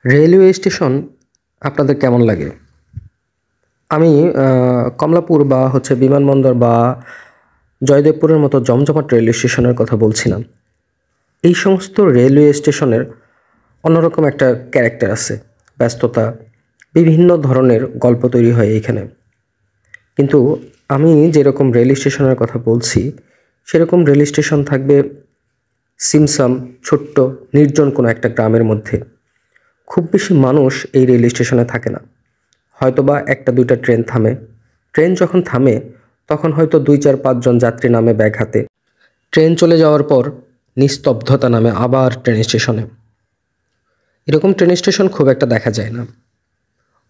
Railway station আপনাদের কেমন লাগে? আমি কমলাপুর বা বিমানবন্দর বা জয়দেবপুরের মতো জমজমাট রেল স্টেশনের কথা বলছি না। এই সমস্ত রেলওয়ে স্টেশনের অন্যরকম একটা ক্যারেক্টার আছে, ব্যস্ততা, বিভিন্ন ধরনের গল্প তৈরি হয় এইখানে। কিন্তু আমি যেরকম রেল স্টেশনের কথা বলছি, সেরকম রেল স্টেশন থাকবে সিমসাম, ছোট্ট, নির্জন কোনো একটা গ্রামের মধ্যে। খুব বেশি মানুষ এই রেল স্টেশনে থাকে না। হয়তোবা একটা দুইটা ট্রেন থামে। ট্রেন যখন থামে তখন হয়তো ২, ৪, ৫ জন যাত্রী নামে ব্যাগ হাতে। ট্রেন চলে যাওয়ার পর নিস্তব্ধতা নামে আবার ট্রেন স্টেশনে। এরকম ট্রেন স্টেশন খুব একটা দেখা যায় না।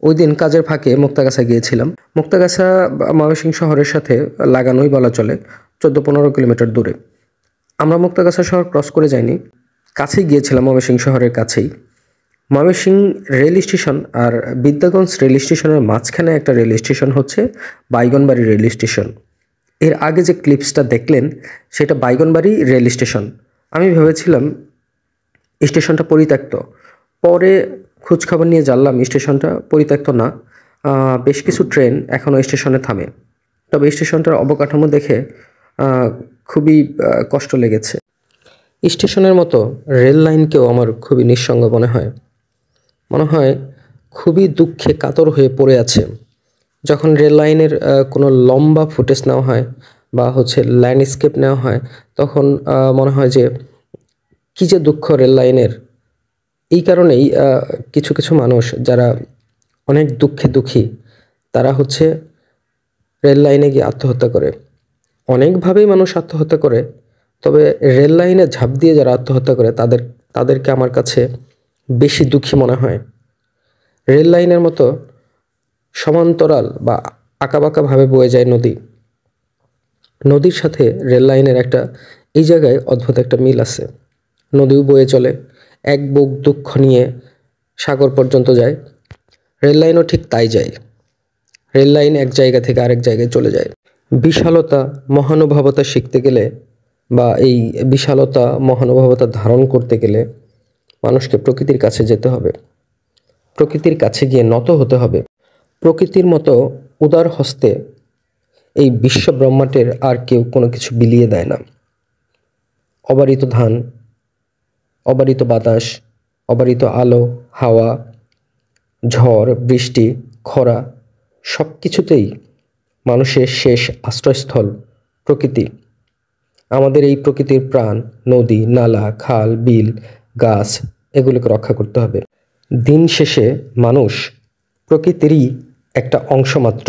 ওই দিন কাজের ফাঁকে মুক্তাগাছা গিয়েছিলাম। মুক্তাগাছা ময়মনসিংহ শহরের সাথে লাগানোই বলা চলে, ১৪-১৫ কিলোমিটার দূরে। আমরা মুক্তাগাছা শহর ক্রস করে যাইনি, কাছেই গিয়েছিলাম, ময়মনসিংহ শহরের কাছেই। ময়মনসিংহ রেল স্টেশন আর বিদ্যাগঞ্জ রেল স্টেশনের মাঝখানে একটা রেল স্টেশন হচ্ছে বাইগনবাড়ি রেল স্টেশন। এর আগে যে ক্লিপসটা দেখলেন সেটা বাইগনবাড়ি রেল স্টেশন। আমি ভেবেছিলাম স্টেশনটা পরিত্যক্ত, পরে খোঁজখবর নিয়ে জানলাম স্টেশনটা পরিত্যক্ত না। বেশ কিছু ট্রেন এখনও স্টেশনে থামে। তবে স্টেশনটার অবকাঠামো দেখে খুবই কষ্ট লেগেছে। স্টেশনের মতো রেল লাইনকেও আমার খুবই নিঃসঙ্গ মনে হয়। মনে হয় খুবই দুঃখে কাতর হয়ে পড়ে আছে। যখন রেল লাইনের কোনো লম্বা ফুটেজ নেওয়া হয় বা ল্যান্ডস্কেপ নেওয়া হয়, তখন মনে হয় যে কী যে দুঃখ রেল লাইনের। এই কারণেই কিছু কিছু মানুষ যারা অনেক দুঃখী তারা রেল লাইনে গিয়ে আত্মহত্যা করে। অনেকভাবেই মানুষ আত্মহত্যা করে, তবে রেল লাইনে ঝাঁপ দিয়ে যারা আত্মহত্যা করে তাদেরকে আমার কাছে বেশি দুঃখী মনে হয়। রেল লাইনের মতো সমান্তরাল বা আঁকাবাঁকাভাবে বয়ে যায় নদী। নদীর সাথে রেল লাইনের এই জায়গায় অদ্ভুত একটা মিল আছে। নদীও বয়ে চলে, এক বুক দুঃখ নিয়ে সাগর পর্যন্ত যায়। রেল লাইনও ঠিক তাই যায়। রেল লাইন এক জায়গা থেকে আরেক জায়গায় চলে যায়। বিশালতা, মহানুভবতা শিখতে গেলে বা এই বিশালতা, মহানুভবতা ধারণ করতে গেলে মানুষকে প্রকৃতির কাছে যেতে হবে। প্রকৃতির কাছে গিয়ে নত হতে হবে। প্রকৃতির মতো উদার হস্তে এই বিশ্ব ব্রহ্মাণ্ডের আর কেউ কোনো কিছু বিলিয়ে দেয় না। অবারিত ধান, অবারিত বাতাস, অবারিত আলো, হাওয়া, ঝড়, বৃষ্টি, খরা, সব কিছুতেই মানুষের শেষ আশ্রয়স্থল প্রকৃতি। আমাদের এই প্রকৃতির প্রাণ, নদী, নালা, খাল, বিল, গাছ, এগুলোকে রক্ষা করতে হবে। দিন শেষে মানুষ প্রকৃতিরই একটা অংশ মাত্র।